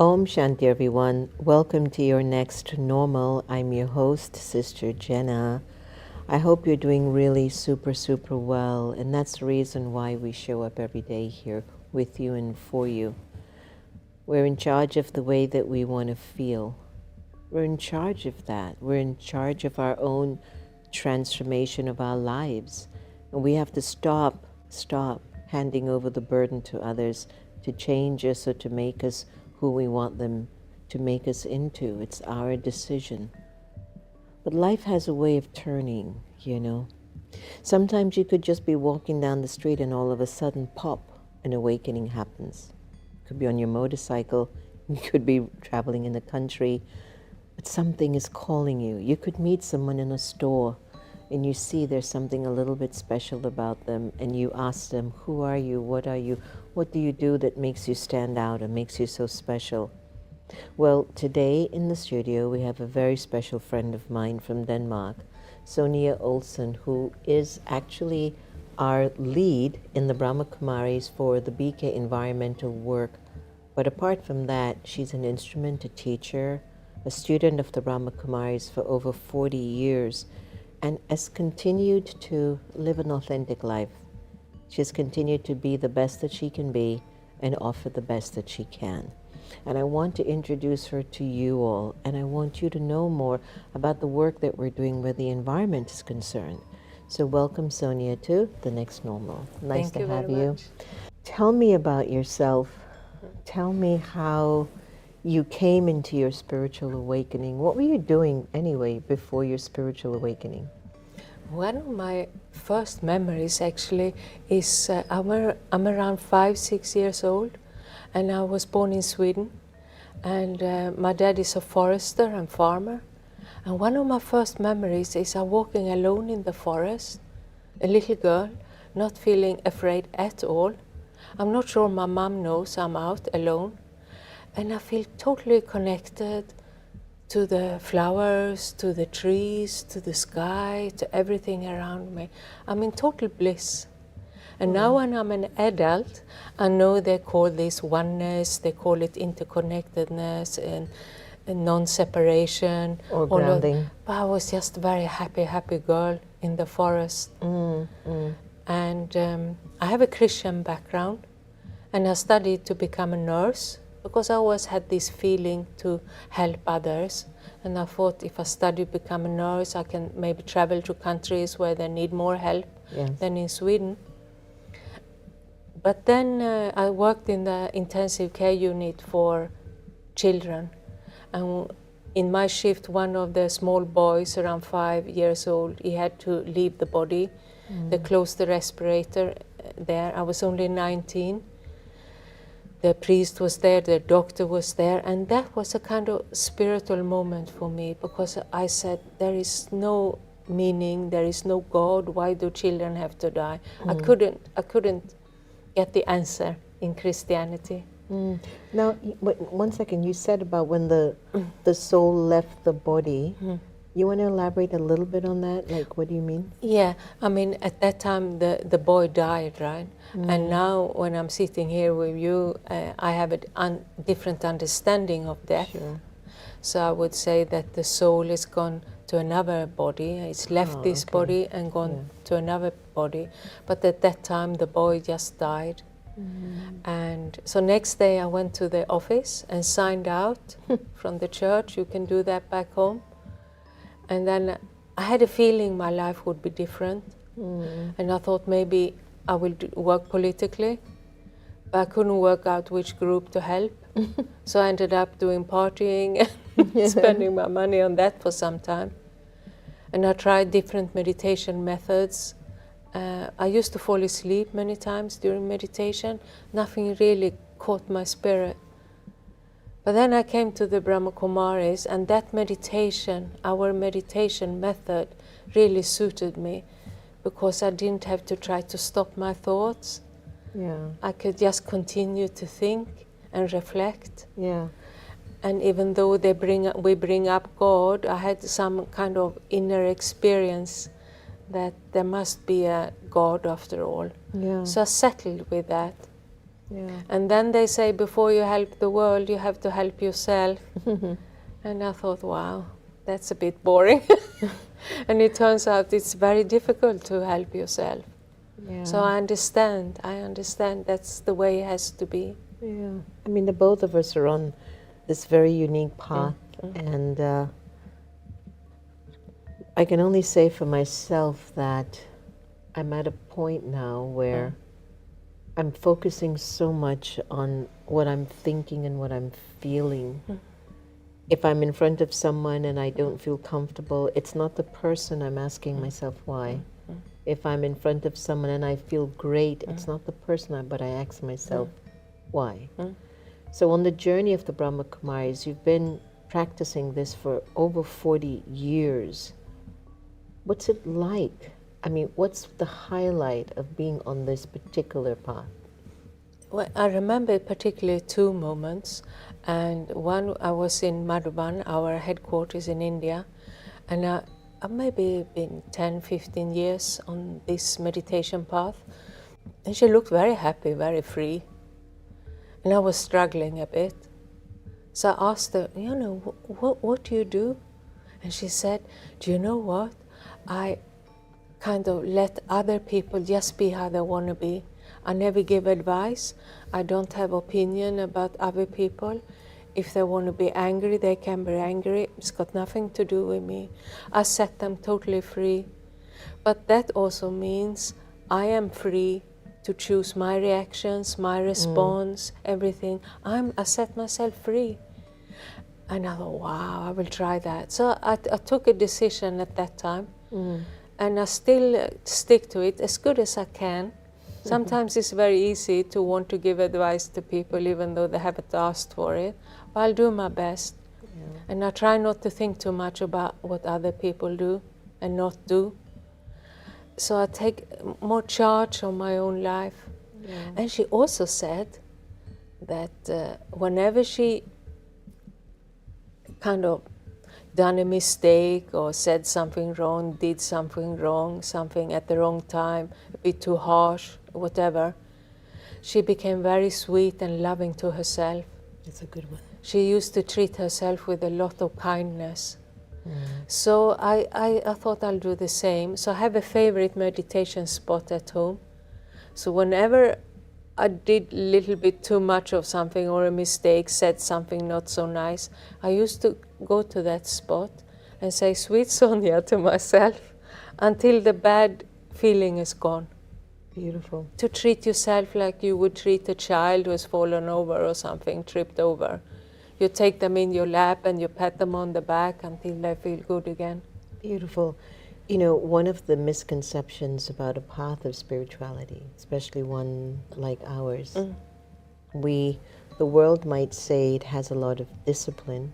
Om Shanti, everyone. Welcome to your next normal. I'm your host, Sister Jenna. I hope you're doing really super, super well, and that's the reason why we show up every day here with you and for you. We're in charge of the way that we want to feel. We're in charge of that. We're in charge of our own transformation of our lives. And we have to stop handing over the burden to others to change us or to make us who we want them to make us into. It's our decision. But life has a way of turning, you know. Sometimes you could just be walking down the street and all of a sudden, pop, an awakening happens. You could be on your motorcycle, you could be traveling in the country, but something is calling you. You could meet someone in a store and you see there's something a little bit special about them, and you ask them, who are you, what do you do that makes you stand out and makes you so special? Well, today in the studio we have a very special friend of mine from Denmark, Sonja Ohlsson, who is actually our lead in the Brahma Kumaris for the BK environmental work. But apart from that, she's an instrument, a teacher, a student of the Brahma Kumaris for over 40 years, and has continued to live an authentic life. She has continued to be the best that she can be and offer the best that she can. And I want to introduce her to you all, and I want you to know more about the work that we're doing where the environment is concerned. So welcome, Sonja, to The Next Normal. Nice to have you. Tell me about yourself. Tell me how you came into your spiritual awakening. What were you doing anyway before your spiritual awakening? One of my first memories actually is I'm around 5-6 years old, and I was born in Sweden, and my dad is a forester and farmer. And one of my first memories is I'm walking alone in the forest, a little girl, not feeling afraid at all. I'm not sure my mom knows I'm out alone. And I feel totally connected to the flowers, to the trees, to the sky, to everything around me. I'm in total bliss. And now when I'm an adult, I know they call this oneness, they call it interconnectedness and non-separation. Or grounding. But I was just a very happy girl in the forest. And I have a Christian background, and I studied to become a nurse, because I always had this feeling to help others. And I thought if I study to become a nurse, I can maybe travel to countries where they need more help than in Sweden. But then I worked in the intensive care unit for children. And in my shift, one of the small boys, around 5 years old, he had to leave the body. They closed the respirator there. I was only 19. The priest was there, the doctor was there, and that was a kind of spiritual moment for me, because I said, there is no meaning, there is no God, why do children have to die? I couldn't get the answer in Christianity. Now, one second, you said about when the soul left the body. You want to elaborate a little bit on that? Like, what do you mean? Yeah, I mean, at that time, the boy died, right? And now, when I'm sitting here with you, I have a different understanding of death. Sure. So I would say that the soul is gone to another body. It's left this body and gone to another body. But at that time, the boy just died. And so next day, I went to the office and signed out from the church. You can do that back home. And then I had a feeling my life would be different. And I thought maybe I will work politically, but I couldn't work out which group to help. So I ended up doing partying and spending my money on that for some time. And I tried different meditation methods. I used to fall asleep many times during meditation. Nothing really caught my spirit. But then I came to the Brahma Kumaris, and that meditation, our meditation method, really suited me, because I didn't have to try to stop my thoughts. I could just continue to think and reflect. And even though we bring up God, I had some kind of inner experience that there must be a God after all. So I settled with that. And then they say, before you help the world, you have to help yourself. And I thought, wow, that's a bit boring. And it turns out it's very difficult to help yourself. So I understand that's the way it has to be. Yeah, I mean, the both of us are on this very unique path, and I can only say for myself that I'm at a point now where I'm focusing so much on what I'm thinking and what I'm feeling. If I'm in front of someone and I don't feel comfortable, it's not the person. I'm asking myself why. If I'm in front of someone and I feel great, it's not the person, but I ask myself why. So on the journey of the Brahma Kumaris, you've been practicing this for over 40 years. What's it like? I mean, what's the highlight of being on this particular path? Well, I remember particularly two moments. And one, I was in Madhuban, our headquarters in India, and I've maybe been 10, 15 years on this meditation path. And she looked very happy, very free. And I was struggling a bit. So I asked her, what do you do? And she said, do you know what? I kind of let other people just be how they want to be. I never give advice. I don't have opinion about other people. If they want to be angry, they can be angry. It's got nothing to do with me. I set them totally free. But that also means I am free to choose my reactions, my response, everything. I set myself free. And I thought, wow, I will try that. So I took a decision at that time. And I still stick to it as good as I can. Sometimes it's very easy to want to give advice to people even though they haven't asked for it. But I'll do my best. And I try not to think too much about what other people do and not do. So I take more charge of my own life. And she also said that whenever she kind of done a mistake or said something wrong, did something wrong, something at the wrong time, a bit too harsh, whatever, she became very sweet and loving to herself. That's a good one. She used to treat herself with a lot of kindness. So I thought I'll do the same. So I have a favorite meditation spot at home. So whenever I did a little bit too much of something or a mistake, said something not so nice, I used to go to that spot and say, sweet Sonja, to myself until the bad feeling is gone. Beautiful. To treat yourself like you would treat a child who has fallen over or something, tripped over. You take them in your lap and you pat them on the back until they feel good again. Beautiful. You know, one of the misconceptions about a path of spirituality, especially one like ours, the world might say it has a lot of discipline,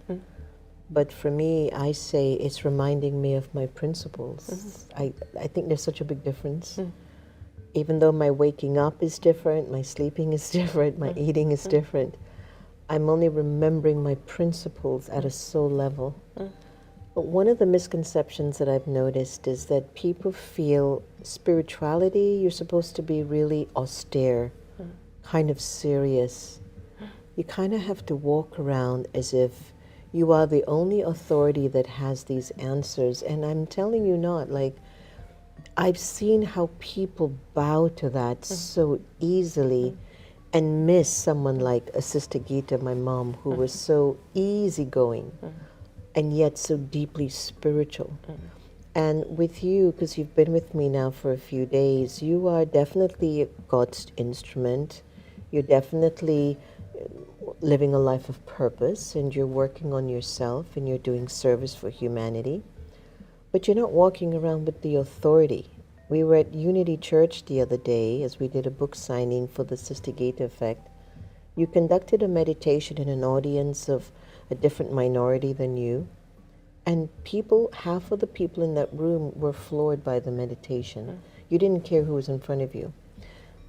but for me, I say it's reminding me of my principles. I think there's such a big difference. Even though my waking up is different, my sleeping is different, my eating is different, I'm only remembering my principles at a soul level. But one of the misconceptions that I've noticed is that people feel spirituality, you're supposed to be really austere, kind of serious. You kind of have to walk around as if you are the only authority that has these answers. And I'm telling you not, like, I've seen how people bow to that so easily and miss someone like a Sister Gita, my mom, who was so easygoing and yet so deeply spiritual. And with you, because you've been with me now for a few days, you are definitely God's instrument. You're definitely living a life of purpose, and you're working on yourself, and you're doing service for humanity. But you're not walking around with the authority. We were at Unity Church the other day as we did a book signing for the Sister Gita Effect. You conducted a meditation in an audience of a different minority than you. And people, half of the people in that room were floored by the meditation. You didn't care who was in front of you.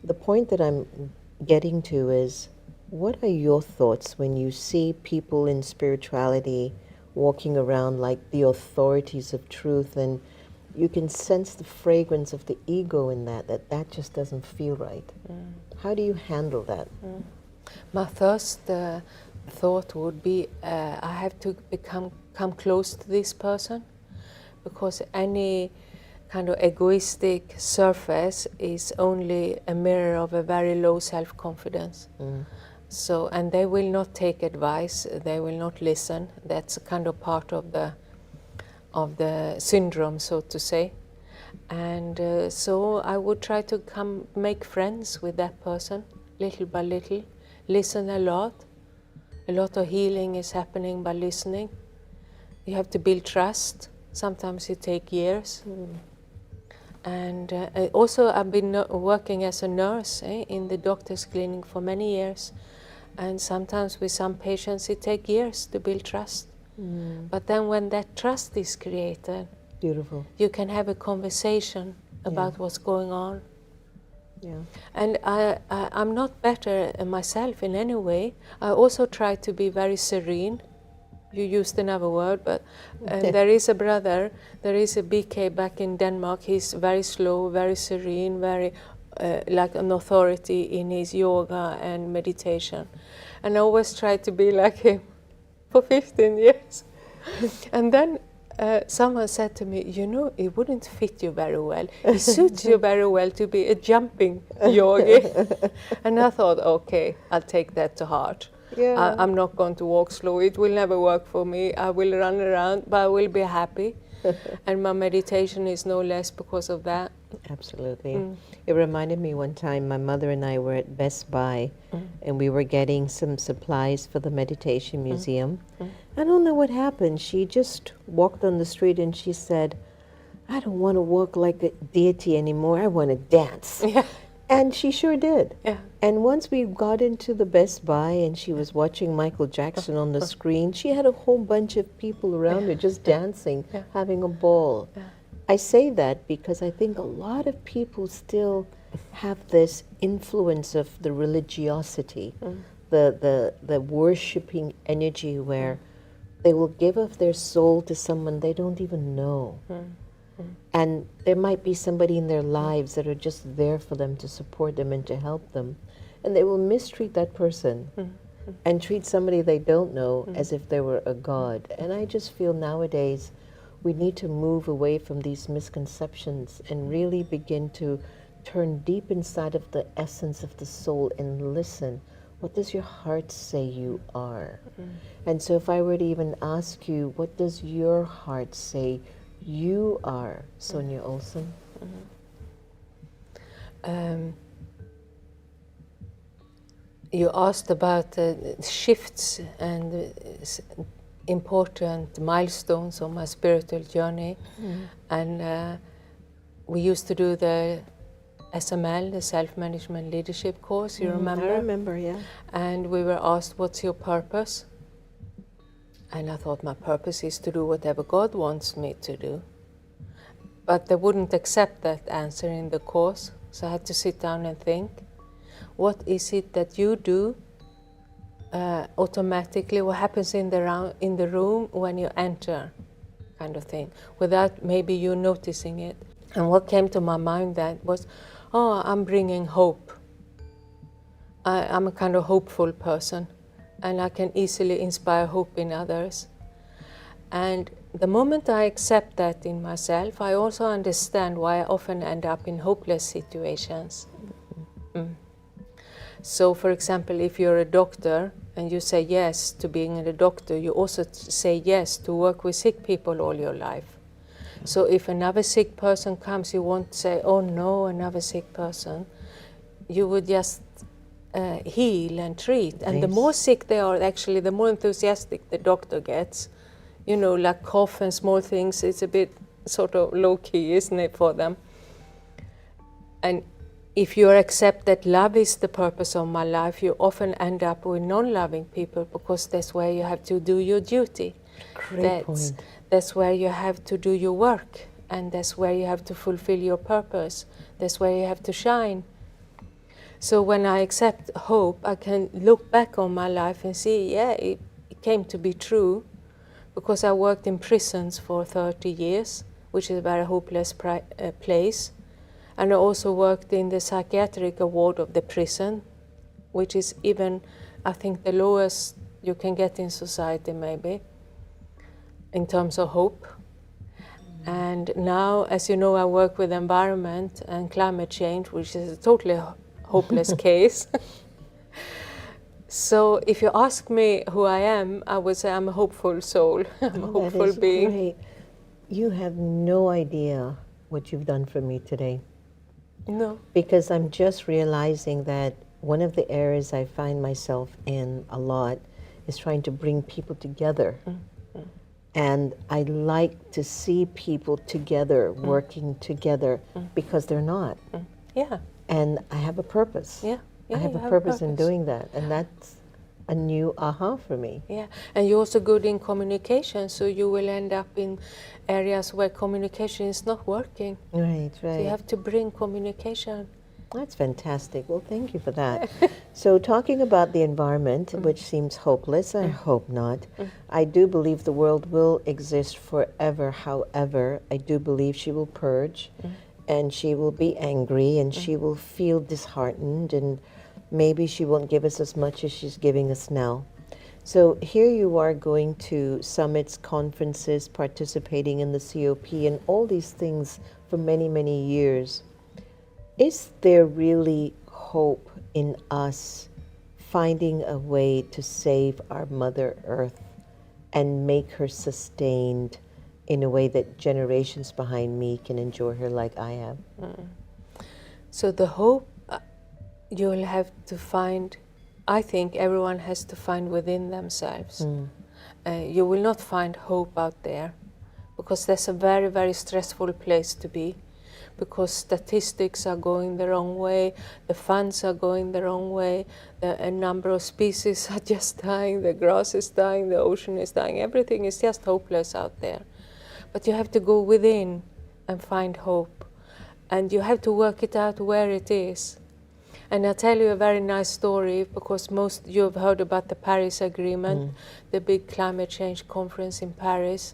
The point that I'm getting to is, what are your thoughts when you see people in spirituality walking around like the authorities of truth, and you can sense the fragrance of the ego in that just doesn't feel right. How do you handle that? My first thought would be I have to come close to this person, because any kind of egoistic surface is only a mirror of a very low self-confidence. So, and they will not take advice, they will not listen. That's a kind of part of the syndrome, so to say. And so I would try to make friends with that person, little by little. Listen a lot. A lot of healing is happening by listening. You have to build trust. Sometimes it takes years. And also I've been working as a nurse in the doctor's clinic for many years. And sometimes with some patients it takes years to build trust. But then when that trust is created, beautiful, you can have a conversation about what's going on. Yeah. And I'm not better myself in any way. I also try to be very serene. You used another word, but there is a brother, there is a BK back in Denmark. He's very slow, very serene, very like an authority in his yoga and meditation. And I always try to be like him for 15 years. And then someone said to me, you know, it wouldn't fit you very well. It suits you very well to be a jumping yogi. And I thought, okay, I'll take that to heart. Yeah. I'm not going to walk slow. It will never work for me. I will run around, but I will be happy. And my meditation is no less because of that. Absolutely. It reminded me one time my mother and I were at Best Buy and we were getting some supplies for the meditation museum. I don't know what happened. She just walked on the street and she said, I don't want to walk like a deity anymore. I want to dance. Yeah. And she sure did. Yeah. And once we got into the Best Buy and she was watching Michael Jackson on the screen, she had a whole bunch of people around her just dancing, having a ball. Yeah. I say that because I think a lot of people still have this influence of the religiosity, the worshipping energy where they will give up their soul to someone they don't even know. And there might be somebody in their lives that are just there for them to support them and to help them. And they will mistreat that person and treat somebody they don't know as if they were a god. And I just feel nowadays we need to move away from these misconceptions and really begin to turn deep inside of the essence of the soul and listen. What does your heart say you are? And so if I were to even ask you, what does your heart say you are, Sonja Ohlsson? You asked about shifts and important milestones on my spiritual journey. And we used to do the SML, the Self-Management Leadership course, you remember? I remember, yeah. And we were asked, what's your purpose? And I thought my purpose is to do whatever God wants me to do. But they wouldn't accept that answer in the course, so I had to sit down and think, what is it that you do automatically, what happens in the room when you enter, kind of thing, without maybe you noticing it. And what came to my mind that was, oh, I'm bringing hope. I'm a kind of hopeful person, and I can easily inspire hope in others. And the moment I accept that in myself, I also understand why I often end up in hopeless situations. So, for example, if you're a doctor and you say yes to being a doctor, you also say yes to work with sick people all your life. So if another sick person comes, you won't say, oh no, another sick person. You would just heal and treat. And the more sick they are, actually, the more enthusiastic the doctor gets. You know, like cough and small things, it's a bit sort of low-key, isn't it, for them? And if you accept that love is the purpose of my life, you often end up with non-loving people, because that's where you have to do your duty. Great point. That's where you have to do your work, and that's where you have to fulfill your purpose. That's where you have to shine. So when I accept hope, I can look back on my life and see, yeah, it came to be true, because I worked in prisons for 30 years which is a very hopeless place. And I also worked in the psychiatric ward of the prison, which is even, I think, the lowest you can get in society maybe, in terms of hope. And now, as you know, I work with environment and climate change, which is a totally hopeless case. So if you ask me who I am, I would say I'm a hopeful soul. I'm a hopeful being. Great. You have no idea what you've done for me today. No. Because I'm just realizing that one of the areas I find myself in a lot is trying to bring people together. And I like to see people together, working together, because they're not. Yeah. And I have a purpose. Yeah. I have a purpose in doing that. And that's a new aha for me. Yeah. And you're also good in communication, so you will end up in areas where communication is not working. Right, right. So you have to bring communication. That's fantastic. Well, thank you for that. So talking about the environment, which seems hopeless, I hope not. I do believe the world will exist forever. However, I do believe she will purge and she will be angry and she will feel disheartened and maybe she won't give us as much as she's giving us now. So here you are going to summits, conferences, participating in the COP and all these things for many, many years. Is there really hope in us finding a way to save our Mother Earth and make her sustained in a way that generations behind me can enjoy her like I have? So the hope you'll have to find, I think everyone has to find within themselves. You will not find hope out there because that's a very, very stressful place to be. Because statistics are going the wrong way, the funds are going the wrong way, a number of species are just dying, the grass is dying, the ocean is dying, everything is just hopeless out there. But you have to go within and find hope. And you have to work it out where it is. And I'll tell you a very nice story, because most you have heard about the Paris Agreement, the big climate change conference in Paris.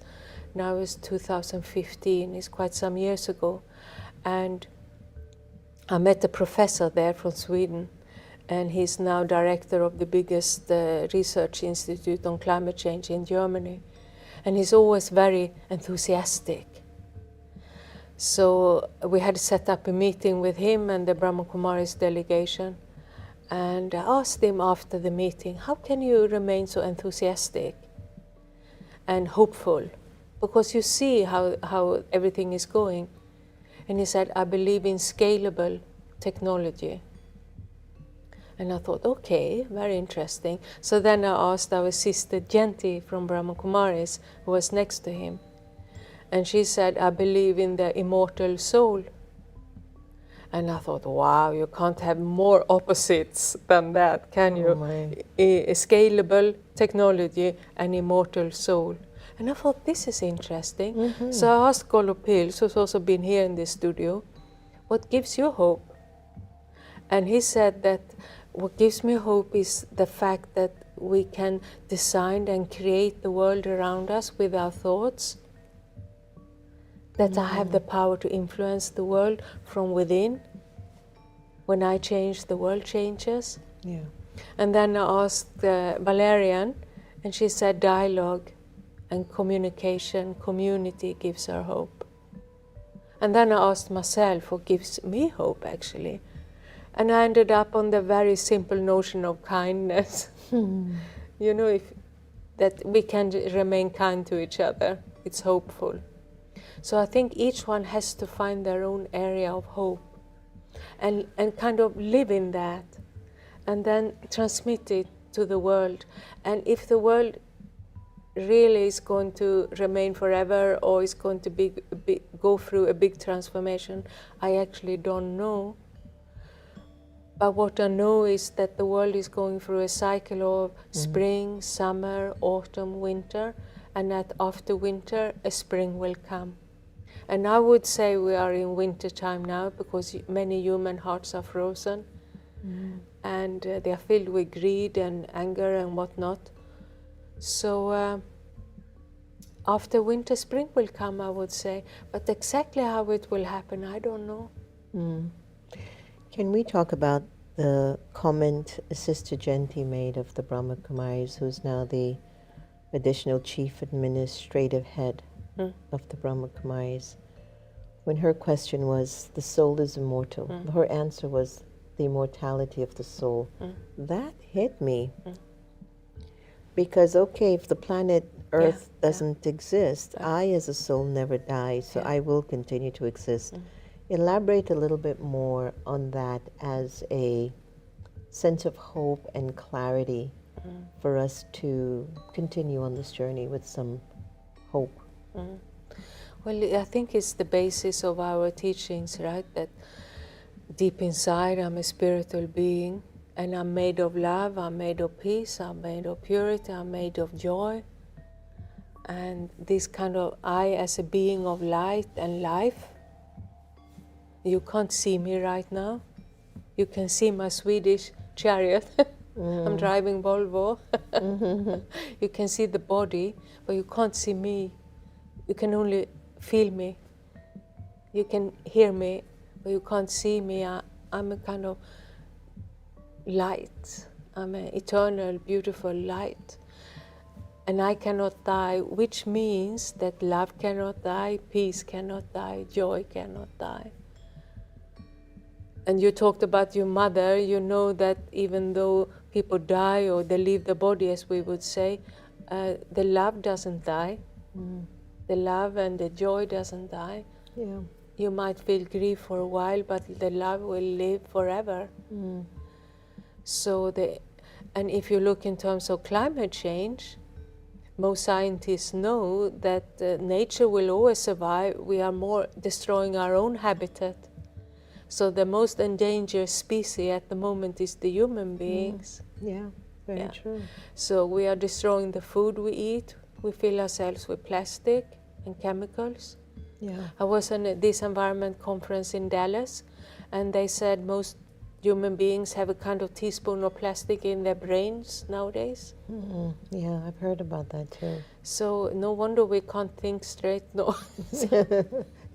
Now it's 2015, it's quite some years ago. And I met a professor there from Sweden, and he's now director of the biggest research institute on climate change in Germany. And he's always very enthusiastic. So we had set up a meeting with him and the Brahma Kumaris delegation. And I asked him after the meeting, how can you remain so enthusiastic and hopeful? Because you see how everything is going. And he said, I believe in scalable technology. And I thought, okay, very interesting. So then I asked our Sister Jenna from Brahma Kumaris, who was next to him. And she said, I believe in the immortal soul. And I thought, wow, you can't have more opposites than that, can you? A scalable technology and immortal soul. And I thought, this is interesting. So I asked Golub Hills, who's also been here in the studio, what gives you hope? And he said that what gives me hope is the fact that we can design and create the world around us with our thoughts. That I have the power to influence the world from within. When I change, the world changes. Yeah. And then I asked Valerian, and she said dialogue and communication, community gives her hope. And then I asked myself what gives me hope, actually. And I ended up on the very simple notion of kindness. You know, that we can remain kind to each other. It's hopeful. So I think each one has to find their own area of hope and kind of live in that and then transmit it to the world. And if the world really is going to remain forever or is going to go through a big transformation, I actually don't know. But what I know is that the world is going through a cycle of spring, summer, autumn, winter, and that after winter, a spring will come. And I would say we are in winter time now because many human hearts are frozen and they are filled with greed and anger and whatnot. So after winter, spring will come, I would say. But exactly how it will happen, I don't know. Can we talk about the comment Sister Jenna made of the Brahma Kumaris, who's now the additional chief administrative head of the Brahma Kumaris? When her question was, the soul is immortal, her answer was, the immortality of the soul. That hit me. Because, okay, if the planet Earth doesn't exist, I as a soul never die, so I will continue to exist. Elaborate a little bit more on that as a sense of hope and clarity for us to continue on this journey with some hope. Well, I think it's the basis of our teachings, right? That deep inside I'm a spiritual being, and I'm made of love, I'm made of peace, I'm made of purity, I'm made of joy. And this kind of I as a being of light and life. You can't see me right now. You can see my Swedish chariot. I'm driving Volvo. You can see the body, but you can't see me. You can only feel me. You can hear me, but you can't see me. I'm a kind of light. I'm an eternal, beautiful light. And I cannot die, which means that love cannot die, peace cannot die, joy cannot die. And you talked about your mother. You know that even though people die or they leave the body, as we would say, the love doesn't die. The love and the joy doesn't die. Yeah. You might feel grief for a while, but the love will live forever. And if you look in terms of climate change, most scientists know that nature will always survive. We are more destroying our own habitat. So the most endangered species at the moment is the human beings. Yeah, very true. So we are destroying the food we eat. We fill ourselves with plastic and chemicals. Yeah. I was at this environment conference in Dallas, and they said most human beings have a kind of teaspoon of plastic in their brains nowadays. Yeah, I've heard about that too. So no wonder we can't think straight. No.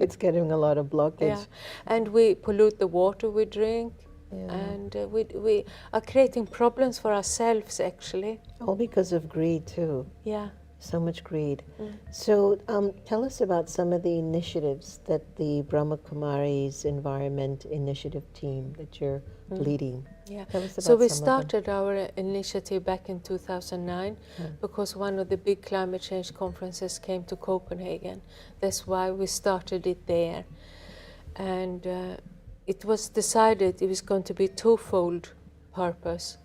It's getting a lot of blockage. Yeah. And we pollute the water we drink. Yeah. And we are creating problems for ourselves, actually. All because of greed too. Yeah. So much greed. So tell us about some of the initiatives that the Brahma Kumaris Environment Initiative team that you're leading. Yeah. Tell us about So we some of them. started our initiative back in 2009 because one of the big climate change conferences came to Copenhagen. That's why we started it there. And it was decided it was going to be twofold purpose.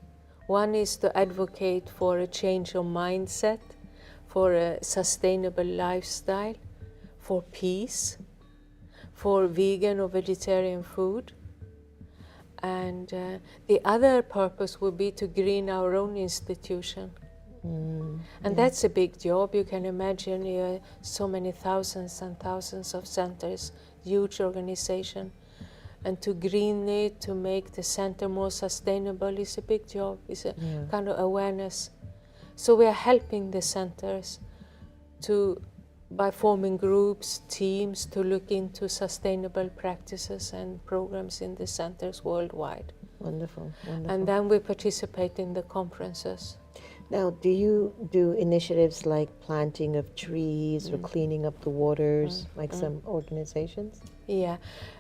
One is to advocate for a change of mindset, for a sustainable lifestyle, for peace, for vegan or vegetarian food. And the other purpose would be to green our own institution. And that's a big job. You can imagine so many thousands and thousands of centers, huge organization. And to green it, to make the center more sustainable is a big job. It's a kind of awareness. So we are helping the centers by forming groups, teams, to look into sustainable practices and programs in the centers worldwide. Wonderful, wonderful. And then we participate in the conferences. Now, do you do initiatives like planting of trees or cleaning up the waters, like some organizations? Yeah,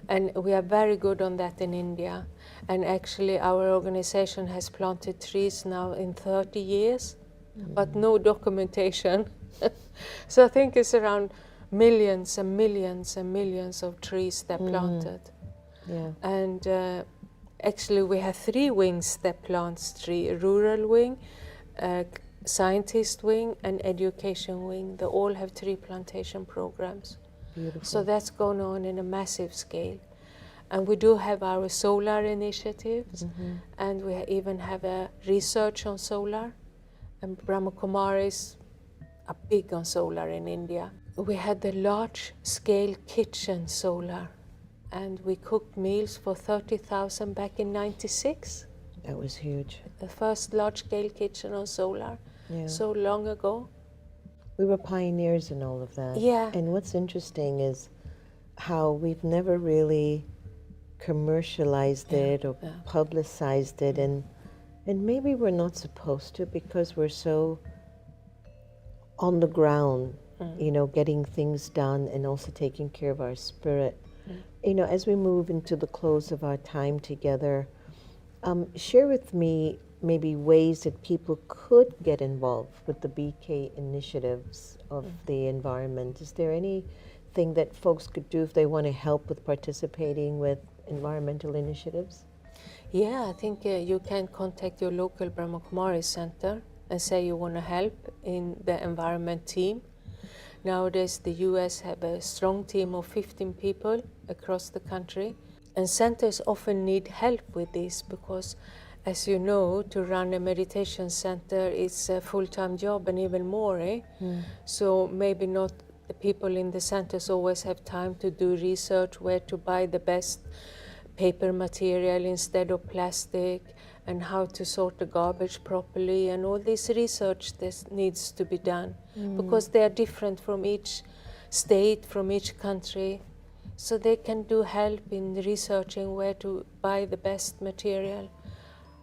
and we are very good on that in India. And actually our organization has planted trees now in 30 years, but no documentation. So I think it's around millions and millions and millions of trees that planted. Yeah. And actually we have 3 wings that plants tree: a rural wing, scientist wing, and education wing. They all have tree plantation programs. Beautiful. So that's going on in a massive scale. And we do have our solar initiatives, and we even have a research on solar. And Brahma Kumaris are big on solar in India. We had the large-scale kitchen solar, and we cooked meals for 30,000 back in '96. That was huge. The first large-scale kitchen on solar, so long ago. we were pioneers in all of that. Yeah. And what's interesting is how we've never really commercialized it or publicized it, and maybe we're not supposed to, because we're so on the ground, you know, getting things done and also taking care of our spirit. You know, as we move into the close of our time together, share with me maybe ways that people could get involved with the BK initiatives of the environment. Is there anything that folks could do if they want to help with participating with environmental initiatives? Yeah, I think you can contact your local Brahma Kumaris center and say you want to help in the environment team. Nowadays, the US have a strong team of 15 people across the country, and centers often need help with this because, as you know, to run a meditation center is a full-time job and even more, eh? So maybe not the people in the centers always have time to do research where to buy the best paper material instead of plastic, and how to sort the garbage properly, and all this research that needs to be done because they are different from each state, from each country. So they can do help in researching where to buy the best material,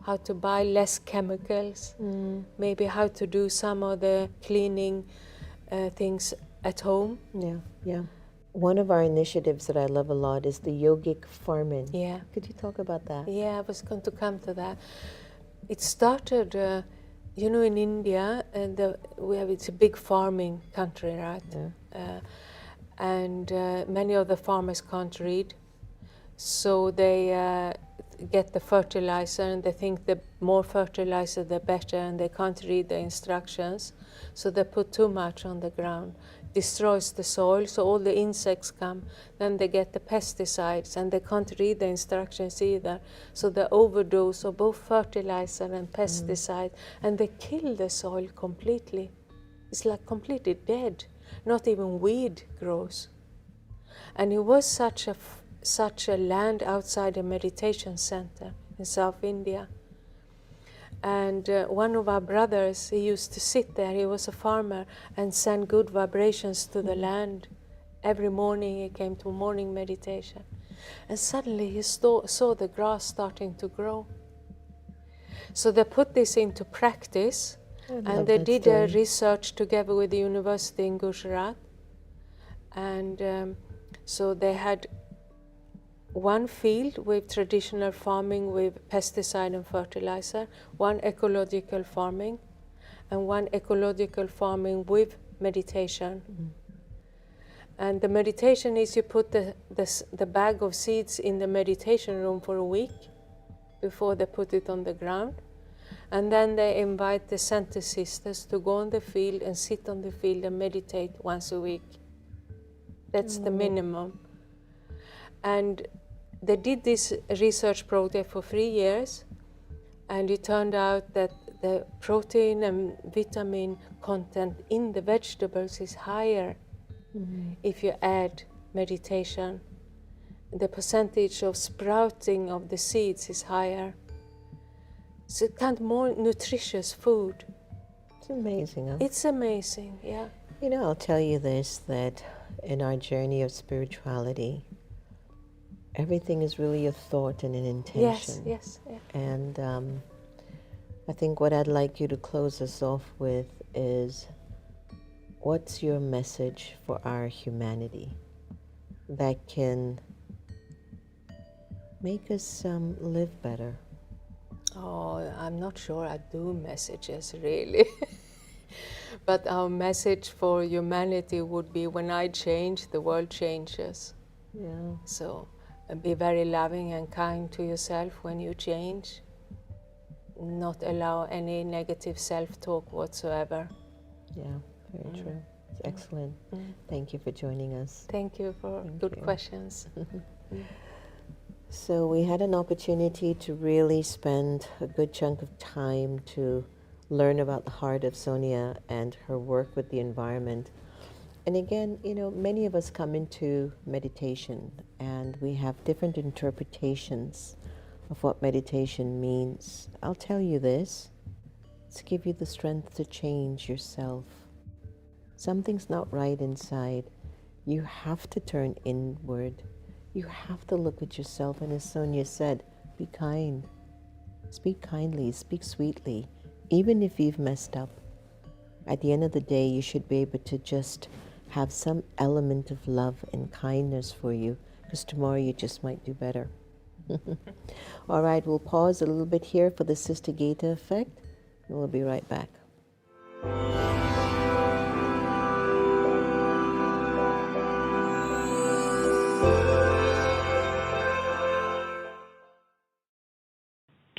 how to buy less chemicals, maybe how to do some of the cleaning things at home. Yeah. One of our initiatives that I love a lot is the yogic farming. Yeah. Could you talk about that? Yeah, I was going to come to that. It started, you know, in India, and it's a big farming country, right? Yeah. And many of the farmers can't read, so they get the fertilizer, and they think the more fertilizer the better, and they can't read the instructions, so they put too much on the ground. Destroys the soil, so all the insects come. Then they get the pesticides, and they can't read the instructions either. So they overdose of both fertilizer and pesticide, and they kill the soil completely. It's like completely dead. Not even weed grows. And it was such a land outside a meditation center in South India. And one of our brothers, he used to sit there, he was a farmer, and send good vibrations to the land. Every morning he came to morning meditation. And suddenly he saw the grass starting to grow. So they put this into practice, and they did a research together with the university in Gujarat. And so they had one field with traditional farming with pesticide and fertilizer, one ecological farming, and one ecological farming with meditation. And the meditation is you put the bag of seeds in the meditation room for a week before they put it on the ground. And then they invite the center sisters to go on the field and sit on the field and meditate once a week. That's the minimum. And they did this research project for 3 years, and it turned out that the protein and vitamin content in the vegetables is higher if you add meditation. The percentage of sprouting of the seeds is higher. So it's kind of more nutritious food. It's amazing, huh? It's amazing, yeah. You know, I'll tell you this, that in our journey of spirituality, everything is really a thought and an intention. Yes. And I think what I'd like you to close us off with is, what's your message for our humanity that can make us live better? Oh, I'm not sure I do messages, really. But our message for humanity would be, when I change, the world changes. Yeah. So be very loving and kind to yourself when you change. Not allow any negative self-talk whatsoever. Yeah, very true. It's excellent. Thank you for joining us. Thank you for good questions. So we had an opportunity to really spend a good chunk of time to learn about the heart of Sonja and her work with the environment. And again, you know, many of us come into meditation and we have different interpretations of what meditation means. I'll tell you this, to give you the strength to change yourself. something's not right inside, you have to turn inward. You have to look at yourself, and as Sonja said, be kind. Speak kindly, speak sweetly, even if you've messed up. At the end of the day, you should be able to just have some element of love and kindness for you, because tomorrow you just might do better. All right, we'll pause a little bit here for the Sister Gita effect, and we'll be right back.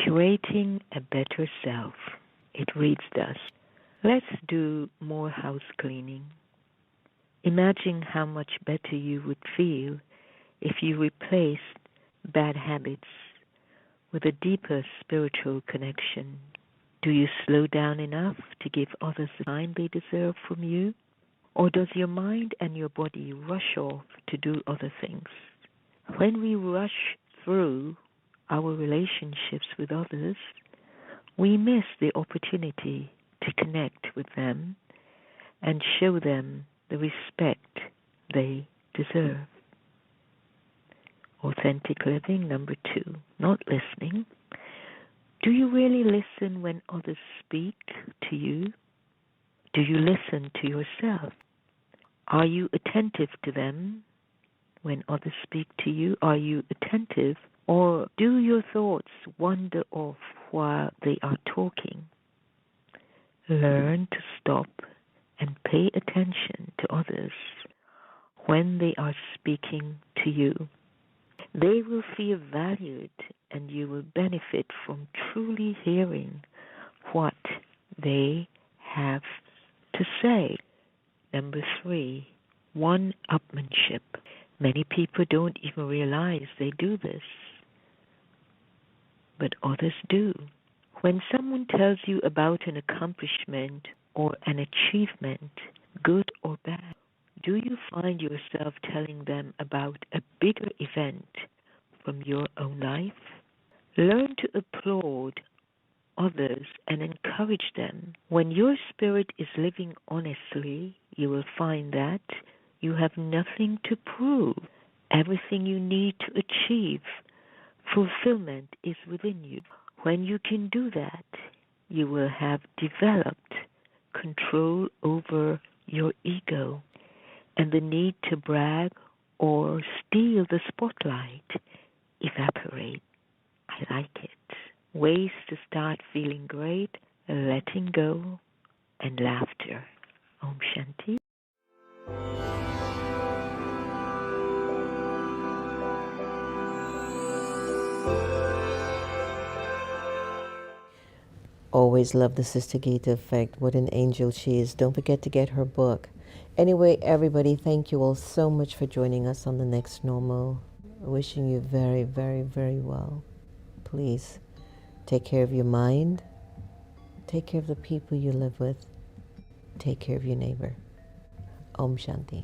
Creating a better self. It reads thus. Let's do more house cleaning. Imagine how much better you would feel if you replaced bad habits with a deeper spiritual connection. Do you slow down enough to give others the time they deserve from you? Or does your mind and your body rush off to do other things? When we rush through our relationships with others, we miss the opportunity to connect with them and show them the respect they deserve. Authentic living, number 2, not listening. Do you really listen when others speak to you? Do you listen to yourself? Are you attentive to them when others speak to you? Are you attentive, or do your thoughts wander off while they are talking? Learn to stop and pay attention to others when they are speaking to you. They will feel valued, and you will benefit from truly hearing what they have to say. Number 3, one-upmanship. Many people don't even realize they do this, but others do. When someone tells you about an accomplishment or an achievement, good or bad, do you find yourself telling them about a bigger event from your own life? Learn to applaud others and encourage them. When your spirit is living honestly, you will find that you have nothing to prove. Everything you need to achieve fulfillment is within you. When you can do that, you will have developed control over your ego, and the need to brag or steal the spotlight evaporate. I like it. Ways to start feeling great, letting go, and laughter. Om Shanti. Always love the Sister Gita effect. What an angel she is. Don't forget to get her book. Anyway, everybody, thank you all so much for joining us on The Next Normal. Wishing you very, very, very well. Please take care of your mind. Take care of the people you live with. Take care of your neighbor. Om Shanti.